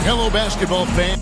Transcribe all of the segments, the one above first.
Hello, basketball fans.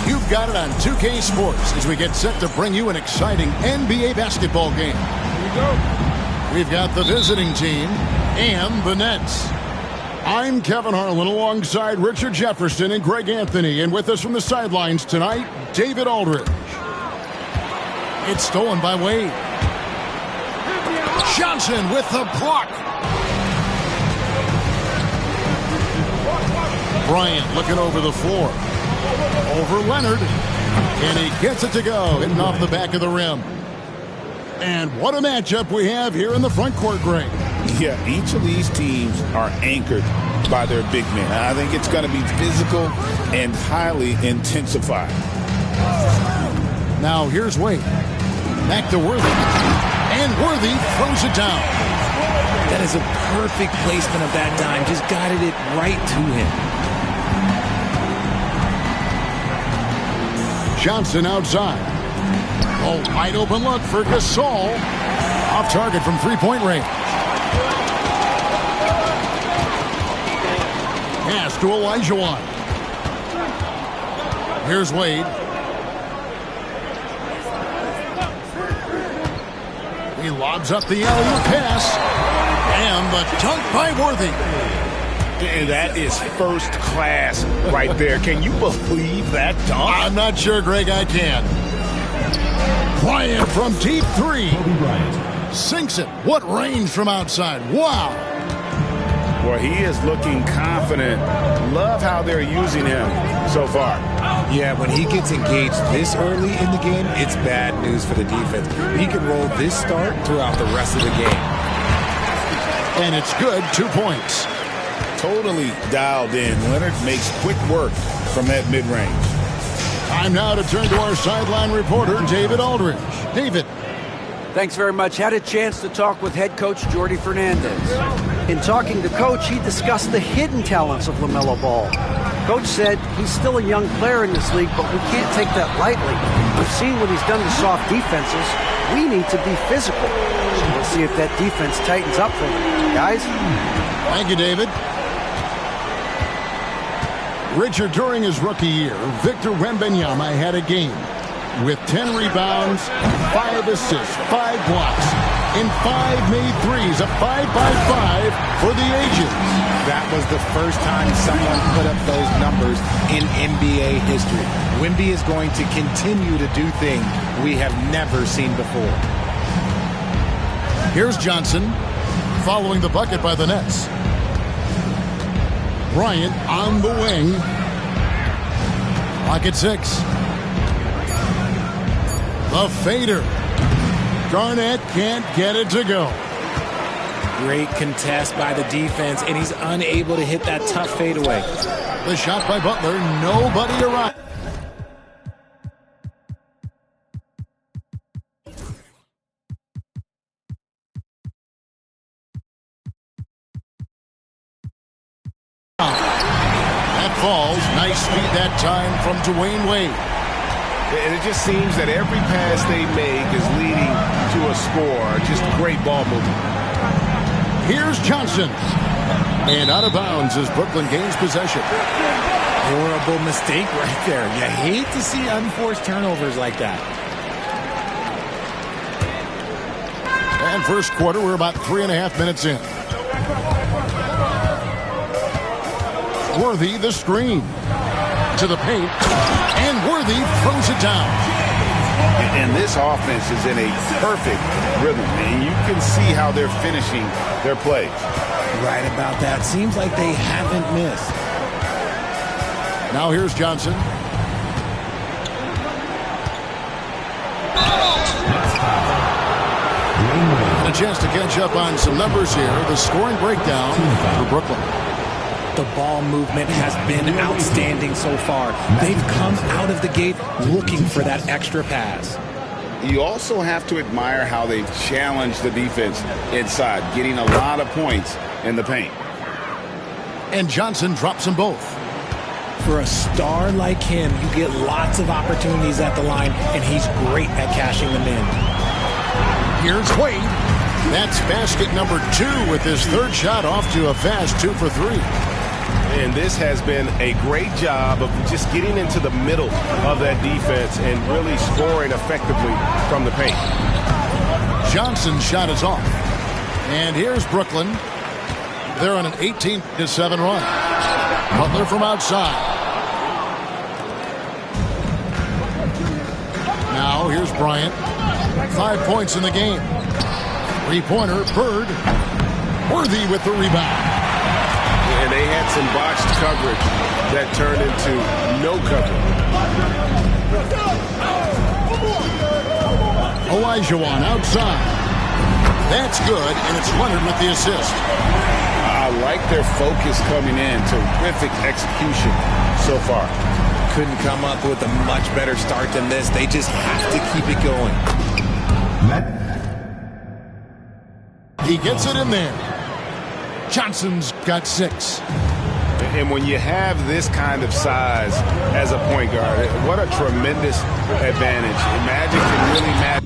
You've got it on 2K Sports as we get set to bring you an exciting NBA basketball game. Here we go. We've got the visiting team and the Nets. I'm Kevin Harlan alongside Richard Jefferson and Greg Anthony. And with us from the sidelines tonight, David Aldridge. It's stolen by Wade. Johnson with the block. Bryant looking over the floor. Over Leonard. And he gets it to go, hitting off the back of the rim. And what a matchup we have here in the front court, Greg. Yeah, each of these teams are anchored by their big men. I think it's going to be physical and highly intensified. Now here's Wade. Back to Worthy. And Worthy throws it down. That is a perfect placement of that dime. Just guided it right to him. Johnson outside. Oh, wide open look for Gasol. Off target from three-point range. Pass to Olajuwon. Here's Wade. He lobs up the alley-oop pass. And the dunk by Worthy. And that is first class right there. Can you believe that dunk? I'm not sure, Greg, I can. Bryant from deep three. Sinks it. What range from outside. Wow. Well, he is looking confident. Love how they're using him so far. Yeah, when he gets engaged this early in the game, it's bad news for the defense. He can roll this start throughout the rest of the game. And it's good. 2 points. Totally dialed in. Leonard makes quick work from that mid-range. Time now to turn to our sideline reporter, David Aldridge. David. Thanks very much. Had a chance to talk with head coach Jordi Fernandez. In talking to Coach, he discussed the hidden talents of LaMelo Ball. Coach said he's still a young player in this league, but we can't take that lightly. We've seen what he's done to soft defenses. We need to be physical. So we'll see if that defense tightens up for them. Guys? Thank you, David. Richard, during his rookie year, Victor Wembanyama had a game with 10 rebounds, 5 assists, 5 blocks, and 5 made threes, a 5-by-5 for the ages. That was the first time someone put up those numbers in NBA history. Wemby is going to continue to do things we have never seen before. Here's Johnson following the bucket by the Nets. Bryant on the wing. Clock at 6. The fader. Garnett can't get it to go. Great contest by the defense, and he's unable to hit that tough fadeaway. The shot by Butler. Nobody around. Falls. Nice feed that time from Dwayne Wade. And it just seems that every pass they make is leading to a score. Just great ball movement. Here's Johnson. And out of bounds as Brooklyn gains possession. Horrible mistake right there. You hate to see unforced turnovers like that. And first quarter, we're about 3.5 minutes in. Worthy the screen. To the paint. And Worthy throws it down. And this offense is in a perfect rhythm. And you can see how they're finishing their plays. Right about that. Seems like they haven't missed. Now here's Johnson. And a chance to catch up on some numbers here. The scoring breakdown for Brooklyn. The ball movement has been outstanding so far. They've come out of the gate looking for that extra pass. You also have to admire how they've challenged the defense inside, getting a lot of points in the paint. And Johnson drops them both. For a star like him, you get lots of opportunities at the line, and he's great at cashing them in. Here's Wade. That's basket number 2 with his third shot off to a fast 2 for 3. And this has been a great job of just getting into the middle of that defense and really scoring effectively from the paint. Johnson's shot is off. And here's Brooklyn. They're on an 18-7 run. Butler from outside. Now here's Bryant. 5 points in the game. Three-pointer, Bird. Worthy with the rebound. And they had some botched coverage that turned into no coverage. Olajuwon outside. That's good, and it's Leonard with the assist. I like their focus coming in. Terrific execution so far. Couldn't come up with a much better start than this. They just have to keep it going. He gets it in there. Johnson's got 6. And when you have this kind of size as a point guard, what a tremendous advantage. Magic can really matter.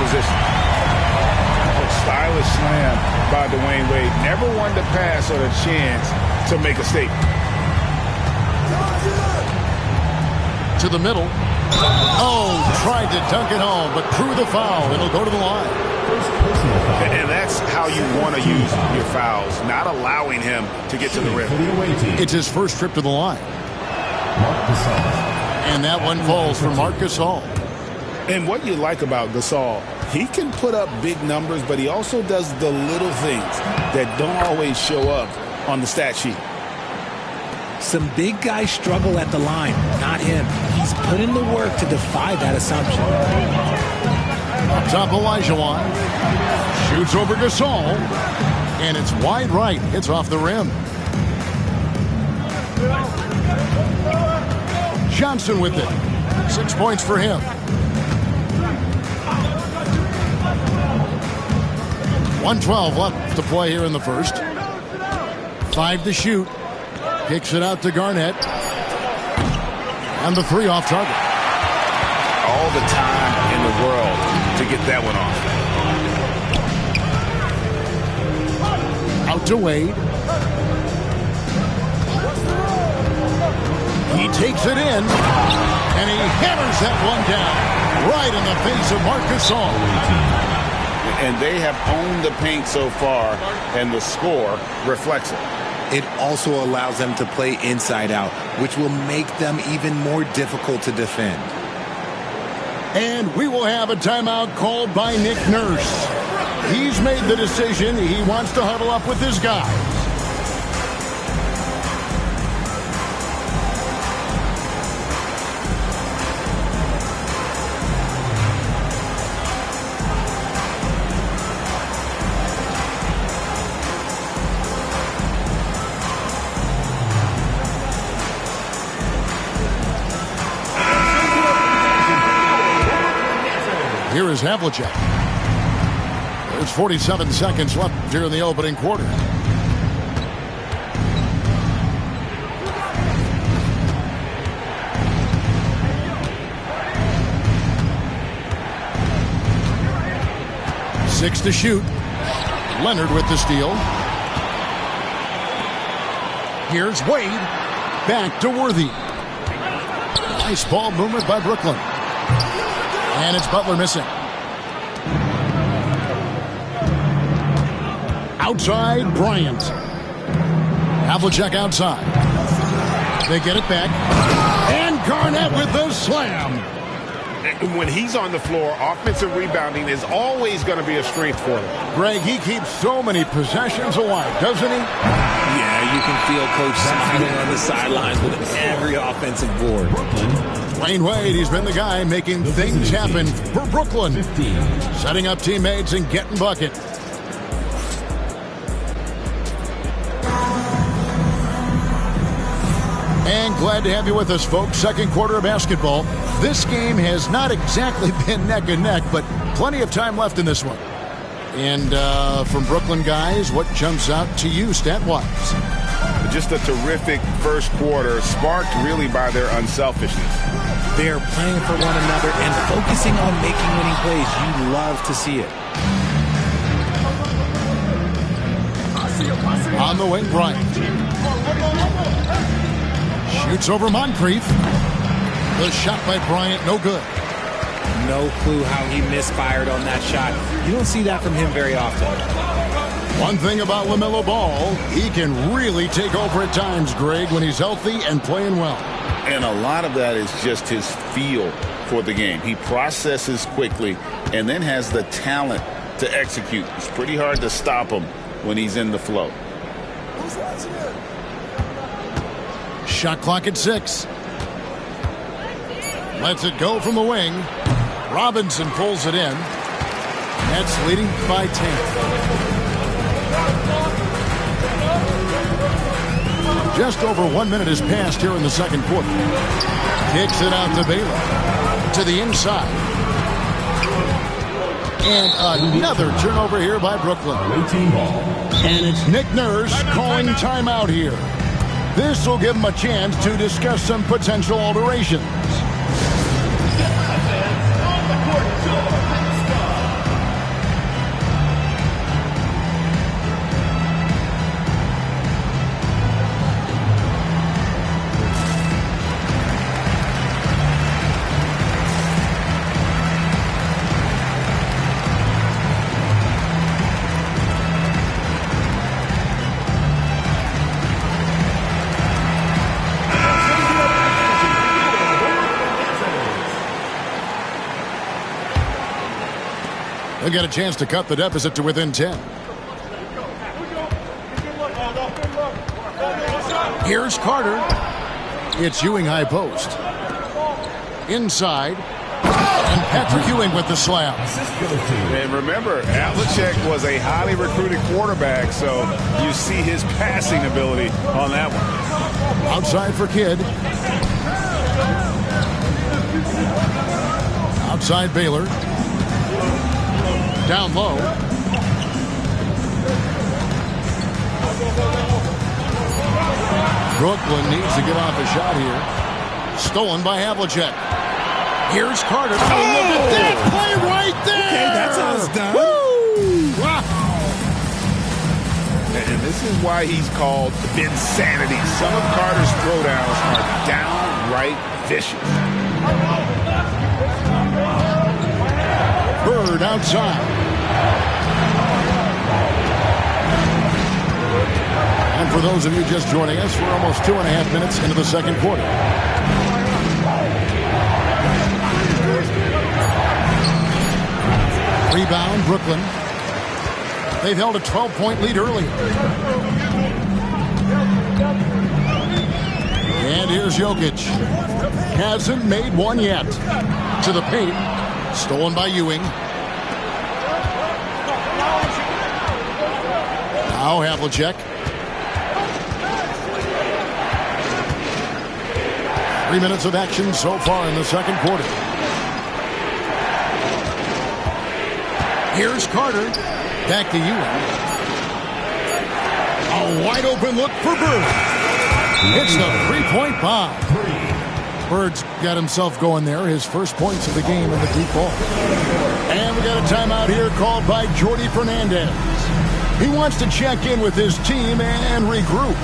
position. A stylish slam by Dwayne Wade. Never one to pass on a chance to make a statement. To the middle. Oh, tried to dunk it home, but drew the foul. It'll go to the line. And that's how you want to use your fouls, not allowing him to get to the rim. It's his first trip to the line. And that one falls for Marc Gasol. And what you like about Gasol, he can put up big numbers, but he also does the little things that don't always show up on the stat sheet. Some big guys struggle at the line, not him. He's put in the work to defy that assumption. Up top, Olajuwon. Shoots over Gasol. And it's wide right. Hits off the rim. Johnson with it. 6 points for him. 1:12 left to play here in the first. 5 to shoot. Kicks it out to Garnett. And the 3 off target. All the time in the world to get that one off. Out to Wade. He takes it in. And he hammers that one down. Right in the face of Marc Gasol. And they have owned the paint so far, and the score reflects it. It also allows them to play inside out, which will make them even more difficult to defend. And we will have a timeout called by Nick Nurse. He's made the decision. He wants to huddle up with his guys. Here is Havlicek. There's 47 seconds left here in the opening quarter. Six to shoot. Leonard with the steal. Here's Wade. Back to Worthy. Nice ball movement by Brooklyn. And it's Butler missing. Outside, Bryant. Havlicek outside. They get it back. And Garnett with the slam. When he's on the floor, offensive rebounding is always going to be a strength for him. Greg, he keeps so many possessions alive, doesn't he? Yeah, you can feel Coach smiling on the sidelines with every offensive board. Dwayne Wade, he's been the guy making things happen for Brooklyn. Setting up teammates and getting buckets. And glad to have you with us, folks. Second quarter of basketball. This game has not exactly been neck and neck, but plenty of time left in this one. And from Brooklyn guys, what jumps out to you stat-wise? Just a terrific first quarter, sparked really by their unselfishness. They're playing for one another and focusing on making winning plays. You love to see it. On the wing, Bryant. Shoots over Moncrief. The shot by Bryant, no good. No clue how he misfired on that shot. You don't see that from him very often. One thing about LaMelo Ball, he can really take over at times, Greg, when he's healthy and playing well. And a lot of that is just his feel for the game. He processes quickly and then has the talent to execute. It's pretty hard to stop him when he's in the flow. Shot clock at 6. Lets it go from the wing. Robinson pulls it in. Nets leading by 10. Just over 1 minute has passed here in the second quarter. Kicks it out to Baylor. To the inside. And another turnover here by Brooklyn. And it's Nick Nurse calling timeout here. This will give him a chance to discuss some potential alterations. get a chance to cut the deficit to within 10. Here's Carter. It's Ewing high post. Inside. And Patrick Ewing with the slam. And remember, Havlicek was a highly recruited quarterback, so you see his passing ability on that one. Outside for Kidd. Outside Baylor. Down low. Brooklyn needs to get off a shot here. Stolen by Havlicek. Here's Carter. Oh, look at that play right there. Okay, that's how it's done. Woo! Wow. And this is why he's called Vinsanity. Some of Carter's throwdowns are downright vicious. Bird outside. And for those of you just joining us, we're almost 2.5 minutes into the second quarter. Rebound, Brooklyn. They've held a 12-point lead early. And here's Jokic. Hasn't made one yet. To the paint. Stolen by Ewing. Now Havlicek. 3 minutes of action so far in the second quarter. Here's Carter. Back to Ewing. A wide open look for Bird. It's the three-point bomb. Bird's got himself going there. His first points of the game in the deep ball. And we got a timeout here called by Jordi Fernandez. He wants to check in with his team and regroup.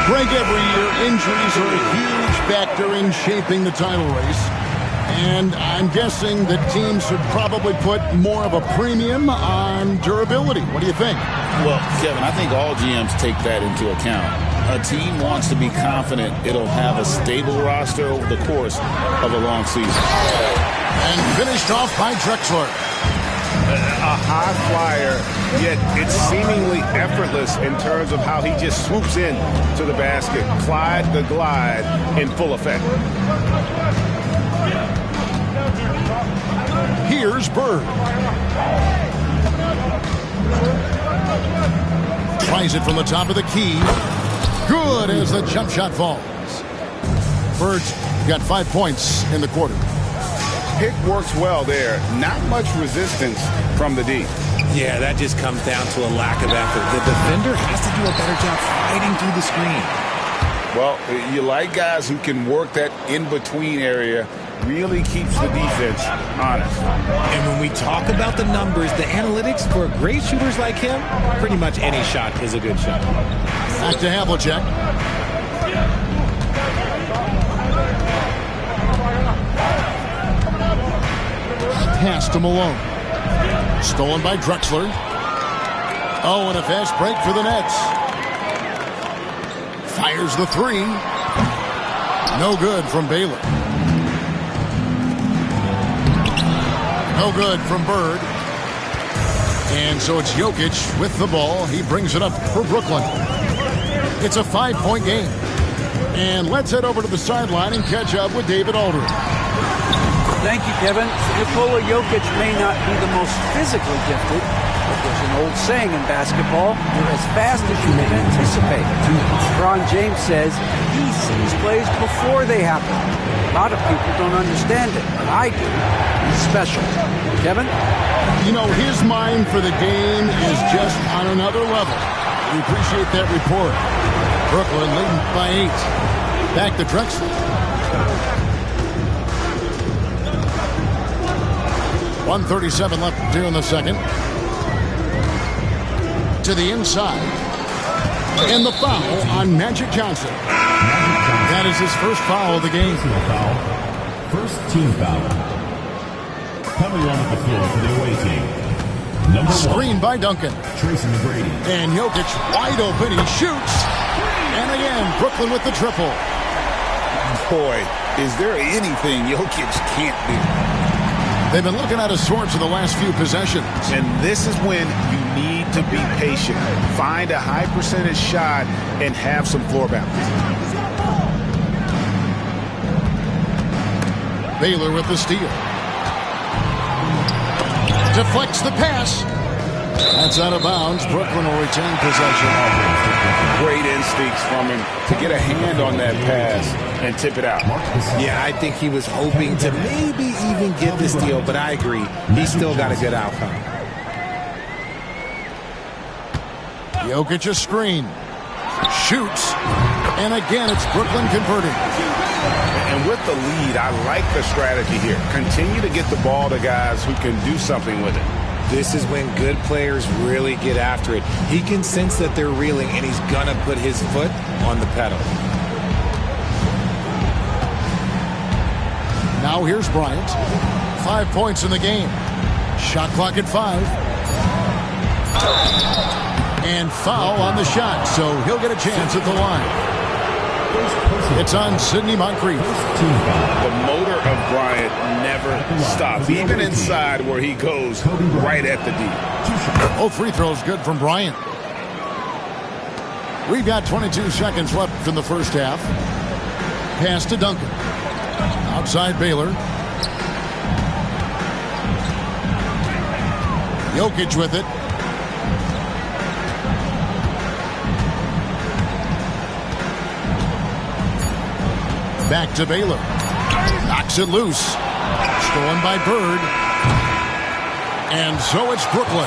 Like every year, injuries are a huge factor in shaping the title race. And I'm guessing that teams should probably put more of a premium on durability. What do you think? Well, Kevin, I think all GMs take that into account. A team wants to be confident it'll have a stable roster over the course of a long season. And finished off by Drexler. A high flyer, yet it's seemingly effortless in terms of how he just swoops in to the basket. Clyde the Glide in full effect. Here's Bird. Tries it from the top of the key. Good as the jump shot falls. Bird's got 5 points in the quarter. Pick works well there. Not much resistance from the D. Yeah, that just comes down to a lack of effort. The defender has to do a better job fighting through the screen. Well, you like guys who can work that in-between area, really keeps the defense honest. And when we talk about the numbers, the analytics for great shooters like him, pretty much any shot is a good shot. Back to Havlicek. Pass to Malone. Stolen by Drexler. Oh, and a fast break for the Nets. Fires the three. No good from Baylor. No good from Bird. And so it's Jokic with the ball. He brings it up for Brooklyn. It's a 5-point game. And let's head over to the sideline and catch up with David Aldridge. Thank you, Kevin. Nikola Jokic may not be the most physically gifted, but there's an old saying in basketball, you're as fast as you can anticipate. LeBron James says he sees plays before they happen. A lot of people don't understand it, but I do. He's special. Kevin? You know, his mind for the game is just on another level. We appreciate that report. Brooklyn leading by 8. Back to Drexler. 1:37 left here in the second. To the inside. And the foul on Magic Johnson. That is his first foul of the game. First team foul. Coming onto the floor for the away team. Number Screen by Duncan. Tracy McGrady. And Jokic wide open. He shoots. And again, Brooklyn with the triple. Boy, is there anything Jokic can't do? They've been looking at his swords for the last few possessions. And this is when you need to be patient. Find a high percentage shot and have some floor balance. Baylor with the steal. Deflects the pass. That's out of bounds. Brooklyn will retain possession. Great instincts from him to get a hand on that pass and tip it out. Yeah, I think he was hoping to maybe even get the steal, but I agree. He still got a good outcome. Jokic a screen. Shoots. And again, it's Brooklyn converting. And with the lead, I like the strategy here. Continue to get the ball to guys who can do something with it. This is when good players really get after it. He can sense that they're reeling, and he's going to put his foot on the pedal. Now here's Bryant. 5 points in the game. Shot clock at 5. And foul on the shot, so he'll get a chance at the line. It's on Sidney Moncrief. The motor of Bryant never stops, even inside where he goes right at the D. Both free throws good from Bryant. We've got 22 seconds left in the first half. Pass to Duncan. Outside Baylor. Jokic with it. Back to Baylor. Knocks it loose. Stolen by Bird. And so it's Brooklyn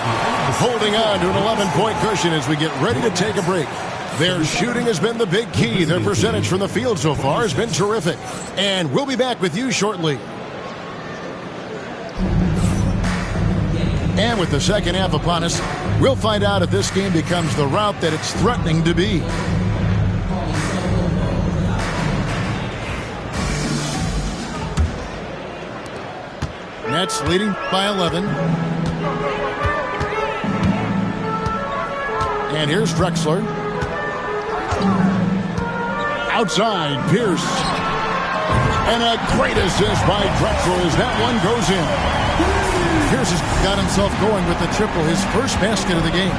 holding on to an 11-point cushion as we get ready to take a break. Their shooting has been the big key. Their percentage from the field so far has been terrific. And we'll be back with you shortly. And with the second half upon us, we'll find out if this game becomes the route that it's threatening to be. Nets leading by 11. And here's Drexler. Outside, Pierce. And a great assist by Drexler as that one goes in. Pierce has got himself going with the triple, his first basket of the game.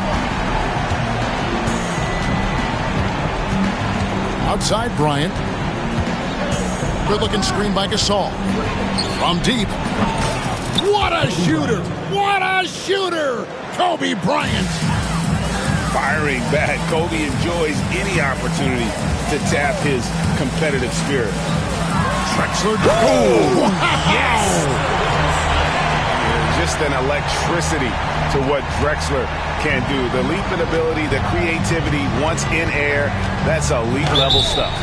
Outside, Bryant. Good looking screen by Gasol. From deep. What a shooter! What a shooter! Kobe Bryant. Firing back, Kobe enjoys any opportunity to tap his competitive spirit. Drexler. Oh, yes! Just an electricity to what Drexler can do. The leaping ability, the creativity, once in air, that's elite level stuff.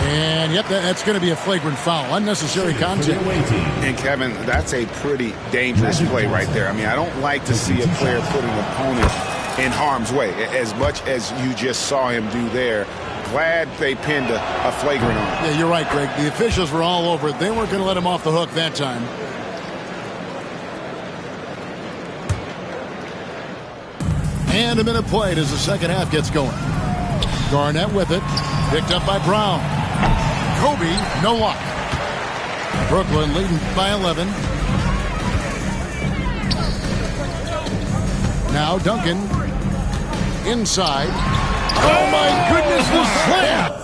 And, yep, that's going to be a flagrant foul. Unnecessary contact. And, Kevin, that's a pretty dangerous play right there. I mean, I don't like to see a player put an opponent in harm's way, as much as you just saw him do there. Glad they pinned a flagrant on him. Yeah, you're right, Greg. The officials were all over it. They weren't going to let him off the hook that time. And a minute played as the second half gets going. Garnett with it. Picked up by Brown. Kobe, no luck. Brooklyn leading by 11. Now Duncan. Inside. Oh my goodness, the slam!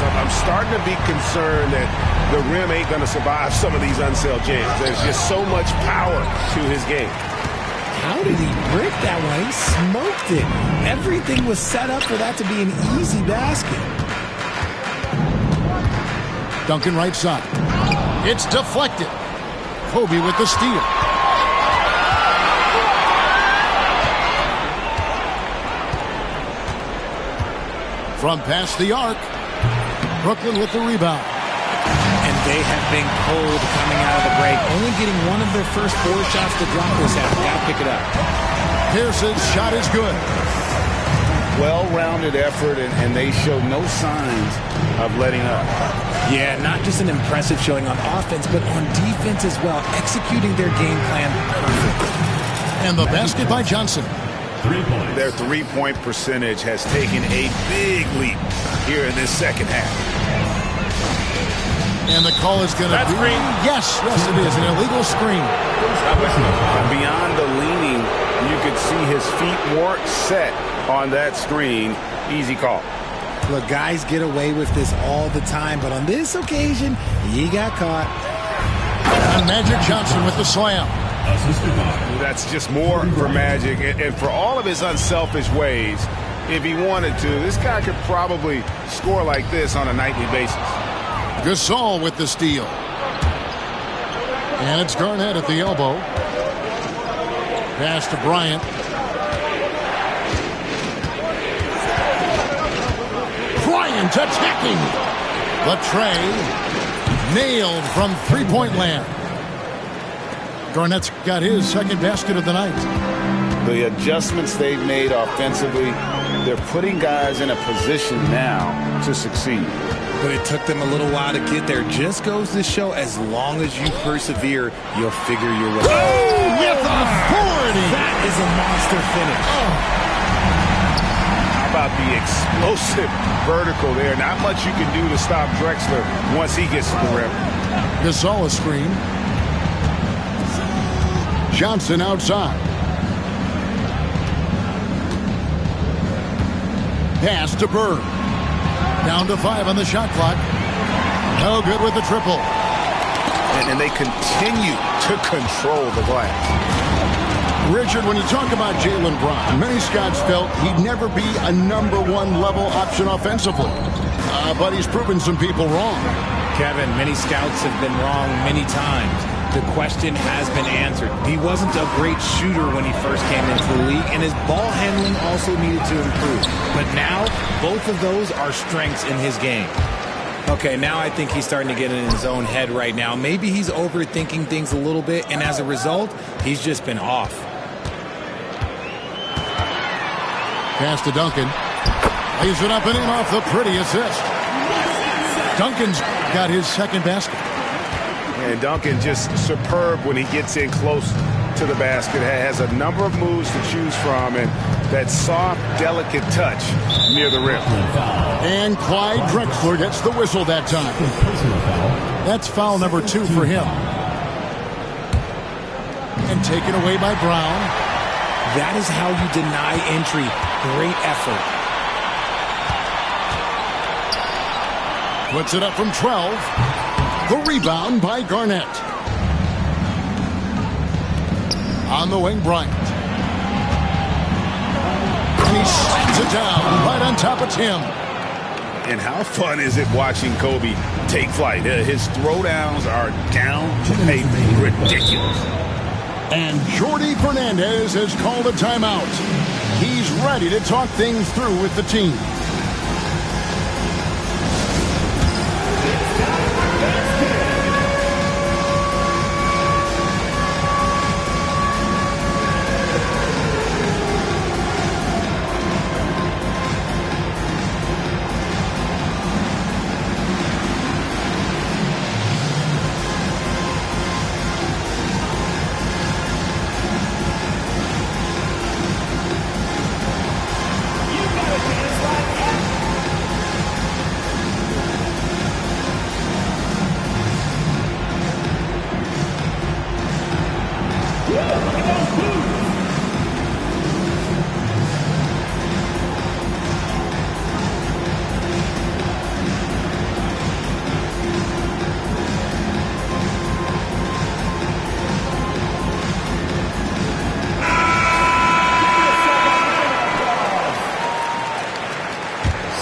I'm starting to be concerned that the rim ain't going to survive some of these unsailed jams. There's just so much power to his game. How did he break that one? He smoked it. Everything was set up for that to be an easy basket. Duncan right side. It's deflected. Kobe with the steal. From past the arc. Brooklyn with the rebound. And they have been cold coming out of the break. Only getting one of their first 4 shots to drop this half. Got to pick it up. Pearson's shot is good. Well-rounded effort, and they show no signs of letting up. Yeah, not just an impressive showing on offense, but on defense as well. Executing their game plan perfectly. And the basket by Johnson. 3 points. Their three-point percentage has taken a big leap here in this second half. And the call is going to be... Screen. Yes, it is. An illegal screen. Beyond the leaning, you could see his feet weren't set on that screen. Easy call. Look, guys get away with this all the time, but on this occasion, he got caught. And Magic Johnson with the slam. That's just more for Magic. And for all of his unselfish ways, if he wanted to, this guy could probably score like this on a nightly basis. Gasol with the steal. And it's Garnett at the elbow. Pass to Bryant. Bryant attacking. The tray nailed from three-point land. Garnett's got his second basket of the night. The adjustments they've made offensively, they're putting guys in a position now to succeed. But it took them a little while to get there. Just goes to show, as long as you persevere, you'll figure your way. Oh, with authority! That is a monster finish. How about the explosive vertical there? Not much you can do to stop Drexler once he gets to the rim. Gasol a screen. Johnson outside. Pass to Bird. Down to 5 on the shot clock. No good with the triple. And they continue to control the glass. Richard, when you talk about Jaylen Brown, many scouts felt he'd never be a #1 level option offensively. But he's proven some people wrong. Kevin, many scouts have been wrong many times. The question has been answered. He wasn't a great shooter when he first came into the league, and his ball handling also needed to improve. But now, both of those are strengths in his game. Okay, now I think he's starting to get in his own head right now. Maybe he's overthinking things a little bit, and as a result, he's just been off. Pass to Duncan. Lays it up and in off the pretty assist. Duncan's got his second basket. And Duncan just superb when he gets in close to the basket. Has a number of moves to choose from, and that soft, delicate touch near the rim. And Clyde Drexler gets the whistle that time. That's foul number 2 for him. And taken away by Brown. That is how you deny entry. Great effort. Puts it up from 12. The rebound by Garnett. On the wing, Bryant. And he slams it down right on top of Tim. And how fun is it watching Kobe take flight? His throwdowns are down to pavement. Ridiculous. And Jordi Fernandez has called a timeout. He's ready to talk things through with the team.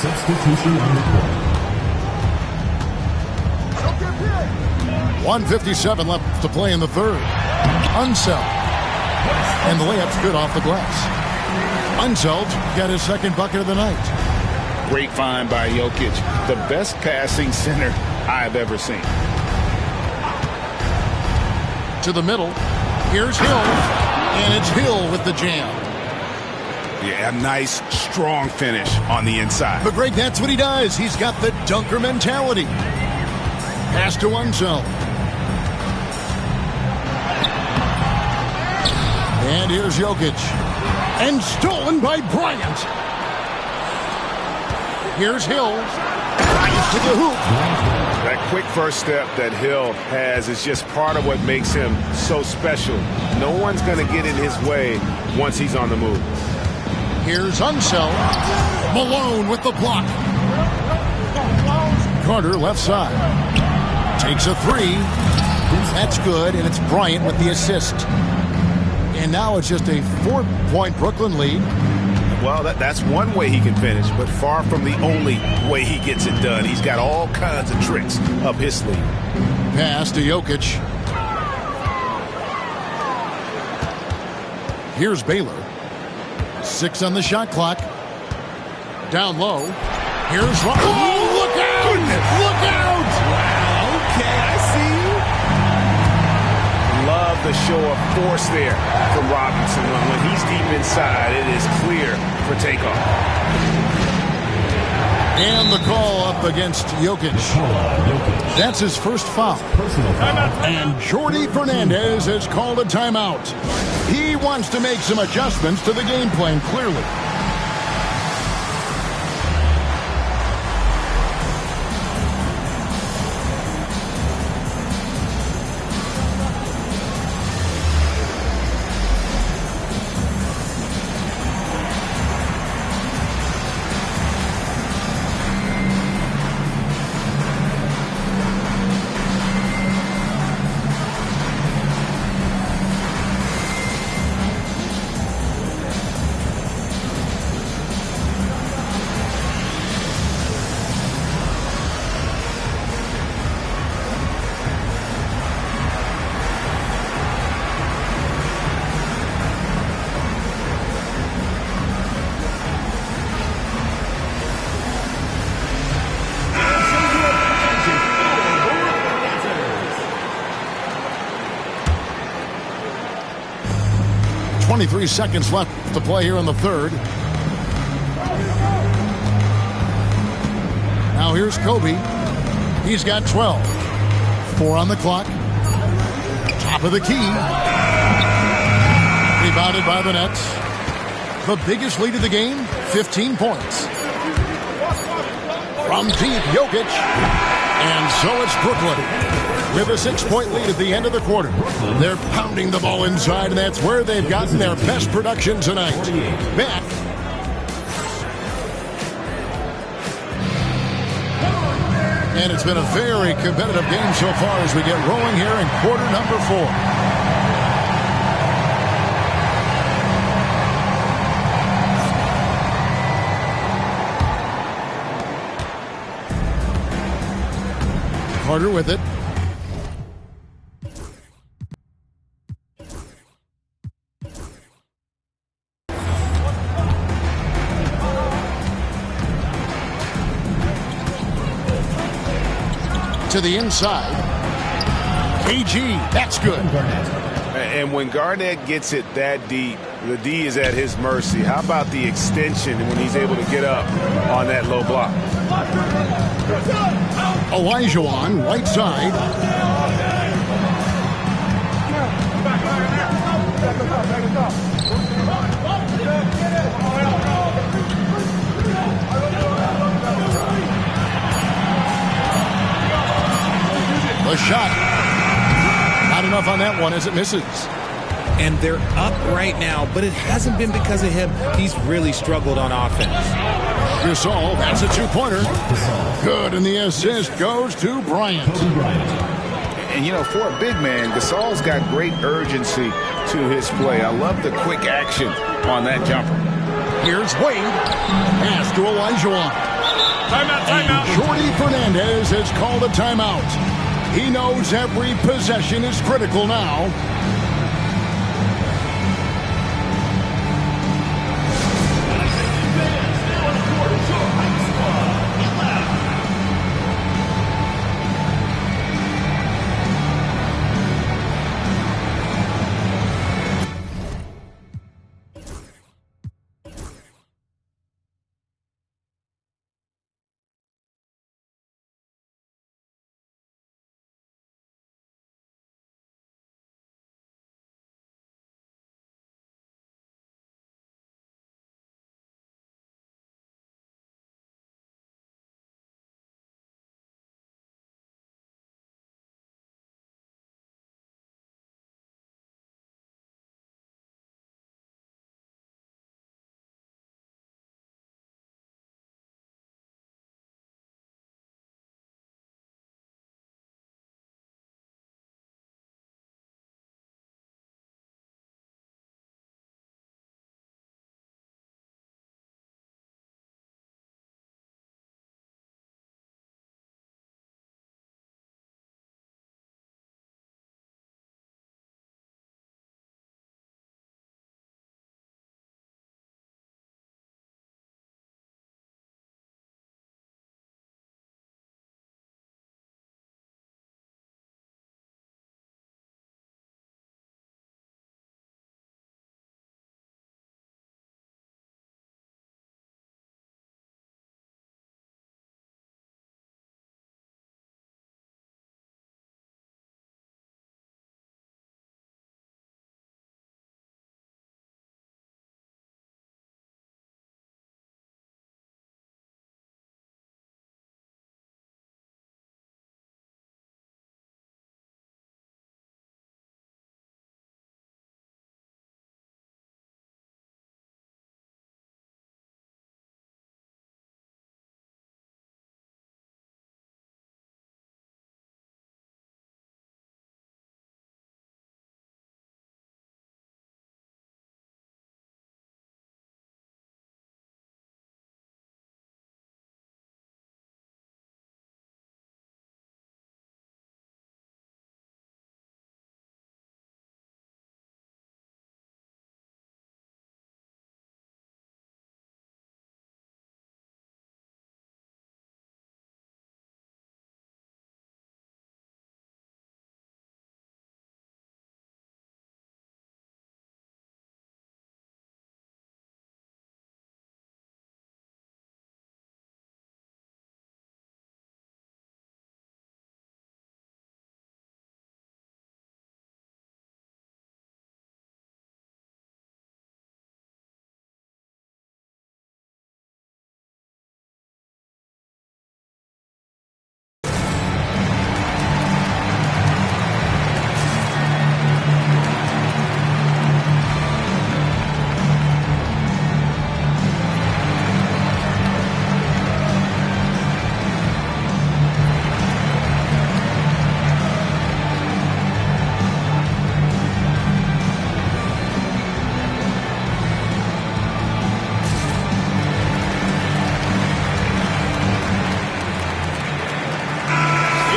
Substitution on the court. 1:57 left to play in the third. Unseld. And the layup's good off the glass. Unseld got his second bucket of the night. Great find by Jokic. The best passing center I've ever seen. To the middle. Here's Hill. And it's Hill with the jam. Yeah, a nice, strong finish on the inside. But Greg, that's what he does. He's got the dunker mentality. Pass to Unseld. And here's Jokic. And stolen by Bryant. Here's Hill. Bryant to the hoop. That quick first step that Hill has is just part of what makes him so special. No one's going to get in his way once he's on the move. Here's Unseld. Malone with the block. Carter left side. Takes a three. That's good, and it's Bryant with the assist. And now it's just a 4-point Brooklyn lead. Well, that's one way he can finish, but far from the only way he gets it done. He's got all kinds of tricks up his sleeve. Pass to Jokic. Here's Baylor. 6 on the shot clock. Down low. Here's oh, look out! Goodness. Look out! Wow, okay, I see you. Love the show of force there from Robinson. When he's deep inside, it is clear for takeoff. And the call up against Jokic. That's his first foul. And Jordi Fernandez has called a timeout. He wants to make some adjustments to the game plan, clearly. .23 seconds left to play here in the third. Now here's Kobe. He's got 12. 4 on the clock. Top of the key. Rebounded by the Nets. The biggest lead of the game, 15 points. From deep, Jokic. And so it's Brooklyn with a 6-point lead at the end of the quarter. They're pounding the ball inside, and that's where they've gotten their best production tonight. Back. And it's been a very competitive game so far as we get rolling here in quarter number 4. Carter with it. To the inside. KG, that's good. And when Garnett gets it that deep, the D is at his mercy. How about the extension when he's able to get up on that low block? Olajuwon, right side. The shot. Not enough on that one as it misses. And they're up right now, but it hasn't been because of him. He's really struggled on offense. Gasol, that's a 2-pointer. Good, and the assist goes to Bryant. And, you know, for a big man, Gasol's got great urgency to his play. I love the quick action on that jumper. Here's Wade. Pass to Olajuwon. Timeout. Jordi Fernandez has called a timeout. He knows every possession is critical now.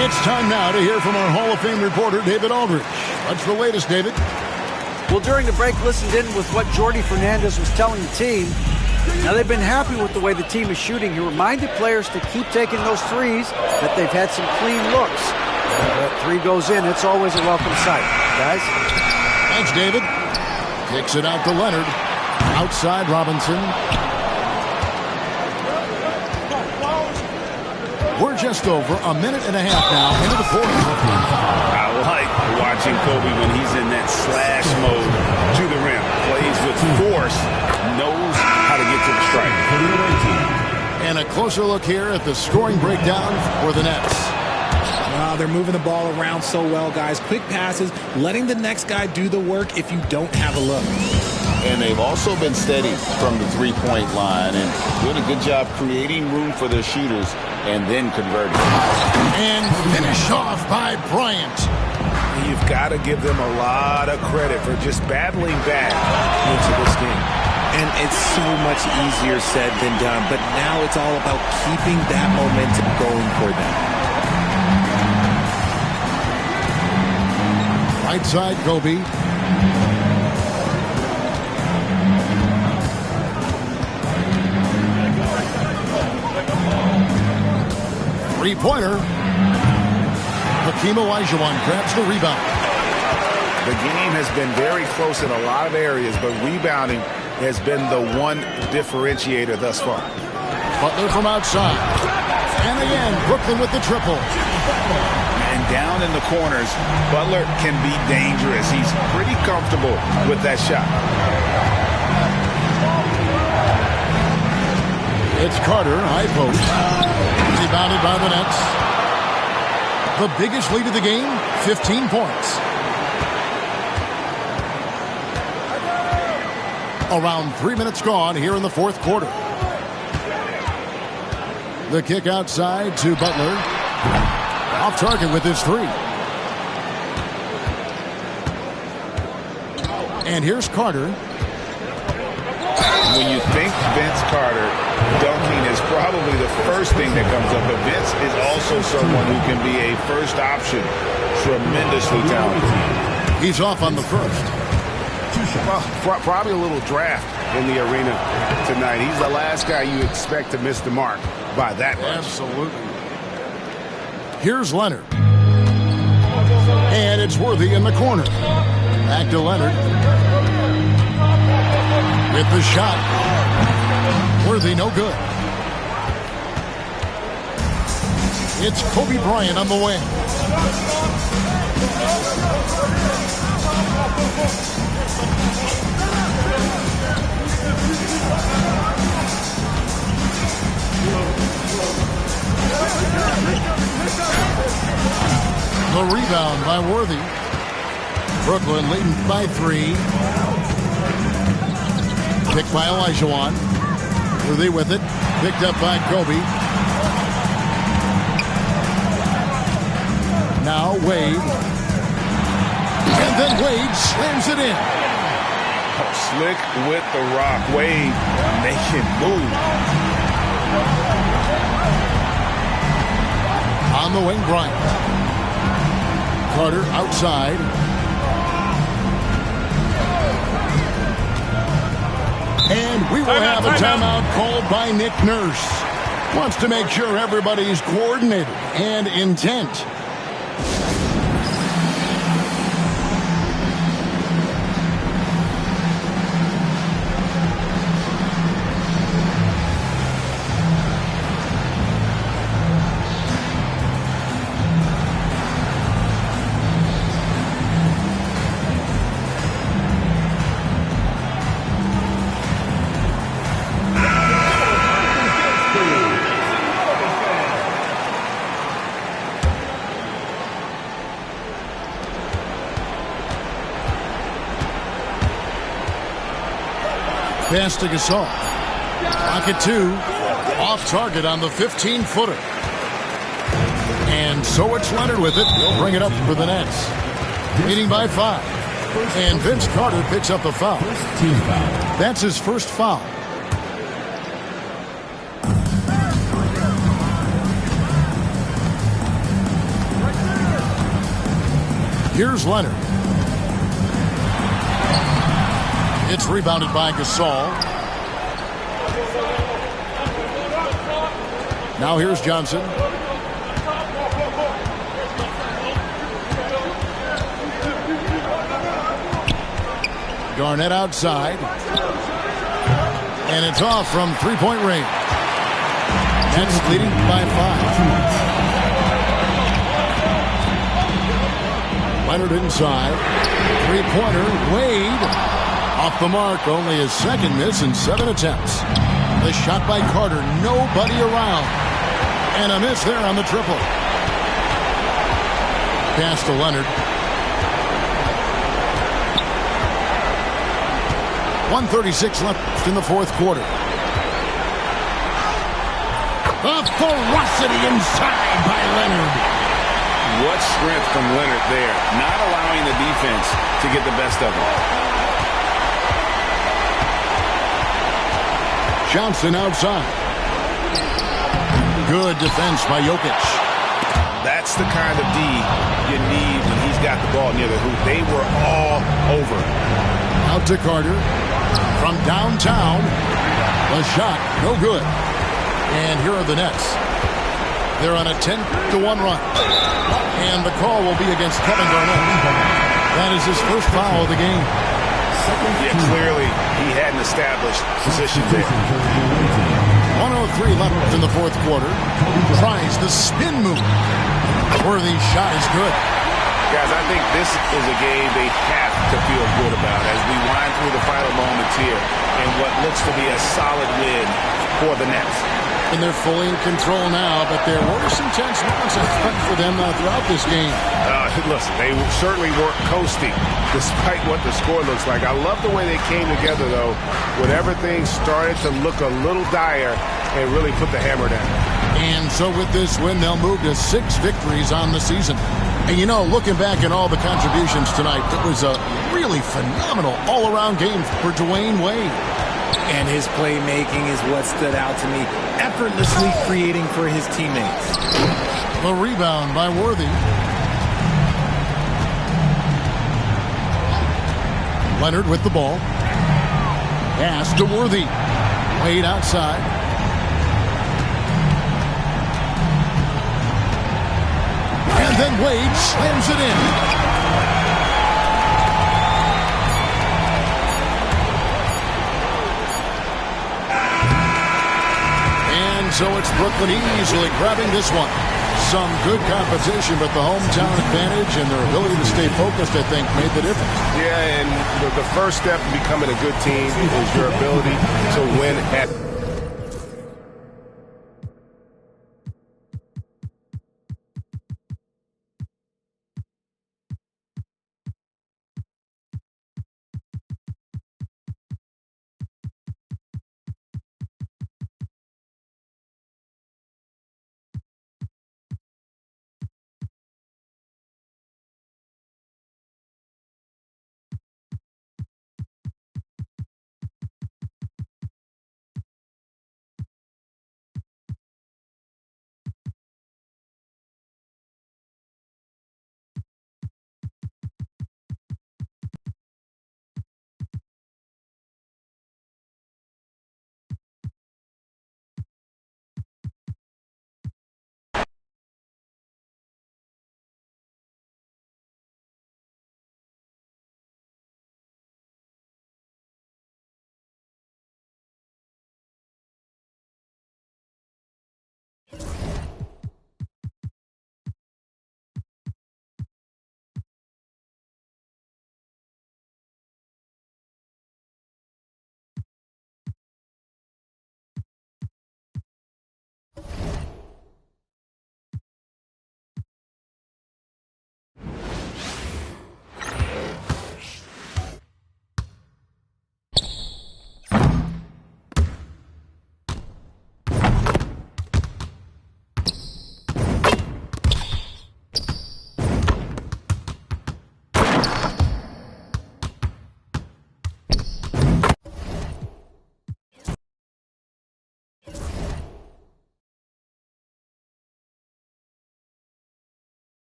It's time now to hear from our Hall of Fame reporter, David Aldridge. What's the latest, David? Well, during the break, listened in with what Jordi Fernandez was telling the team. Now, they've been happy with the way the team is shooting. He reminded players to keep taking those threes, that they've had some clean looks. When that three goes in, it's always a welcome sight. Guys? Thanks, David. Kicks it out to Leonard. Outside Robinson. We're just over a minute and a half now into the fourth. I like watching Kobe when he's in that slash mode to the rim. Plays with force, knows how to get to the stripe. And a closer look here at the scoring breakdown for the Nets. They're moving the ball around so well, guys. Quick passes, letting the next guy do the work if you don't have a look. And they've also been steady from the three-point line and doing a good job creating room for their shooters and then converting. And finish off by Bryant. You've got to give them a lot of credit for just battling back into this game. And it's so much easier said than done, but now it's all about keeping that momentum going for them. Right side, Kobe. Three-pointer. Hakeem Olajuwon grabs the rebound. The game has been very close in a lot of areas, but rebounding has been the one differentiator thus far. Butler from outside. And again, Brooklyn with the triple. And down in the corners, Butler can be dangerous. He's pretty comfortable with that shot. It's Carter, high post. Rebounded by the Nets. The biggest lead of the game, 15 points. Around 3 minutes gone here in the fourth quarter. The kick outside to Butler. Off target with his three. And here's Carter. When you think Vince Carter, dunking is probably the first thing that comes up. But Vince is also someone who can be a first option. Tremendously talented. He's off on the first. Well, probably a little draft in the arena tonight. He's the last guy you expect to miss the mark by that much. Absolutely. Here's Leonard. And it's Worthy in the corner. Back to Leonard. With the shot. Worthy no good. It's Kobe Bryant on the wing. The rebound by Worthy. Brooklyn leading by 3. Picked by Olajuwon. Worthy with it. Picked up by Kobe. Now Wade. And then Wade slams it in. Slick with the rock. Wade making move. On the wing, Bryant. Carter outside. And we will have a timeout called by Nick Nurse. Wants to make sure everybody's coordinated and intent. Pass to Gasol. Pocket 2. Off target on the 15-footer. And so it's Leonard with it. He'll bring it up for the Nets. Leading by 5. And Vince Carter picks up the foul. That's his first foul. Here's Leonard. It's rebounded by Gasol. Now here's Johnson. Garnett outside. And it's off from three-point range. Nets leading by 5. Leonard inside. Three-pointer. Wade. Off the mark, only his second miss in 7 attempts. The shot by Carter, nobody around. And a miss there on the triple. Pass to Leonard. 1:36 left in the fourth quarter. The ferocity inside by Leonard. What strength from Leonard there, not allowing the defense to get the best of him. Johnson outside. Good defense by Jokic. That's the kind of D you need when he's got the ball near the hoop. They were all over it. Out to Carter. From downtown. The shot, no good. And here are the Nets. They're on a 10-1 run. And the call will be against Kevin Garnett. That is his first foul of the game. Yeah, clearly he hadn't established position there. 1:03 left in the fourth quarter. Tries the spin move. Worthy's shot is good. Guys, I think this is a game they have to feel good about as we wind through the final moments here in what looks to be a solid win for the Nets. And they're fully in control now, but there were some tense moments for them throughout this game. Listen, they certainly weren't coasting despite what the score looks like. I love the way they came together, though, when everything started to look a little dire and really put the hammer down. And so with this win, they'll move to 6 victories on the season. And, you know, looking back at all the contributions tonight, it was a really phenomenal all-around game for Dwayne Wade. And his playmaking is what stood out to me, effortlessly creating for his teammates. The rebound by Worthy. Leonard with the ball. Pass to Worthy. Wade outside. And then Wade slams it in. So it's Brooklyn easily grabbing this one. Some good competition, but the hometown advantage and their ability to stay focused, I think, made the difference. Yeah, and the first step in becoming a good team is your ability to win at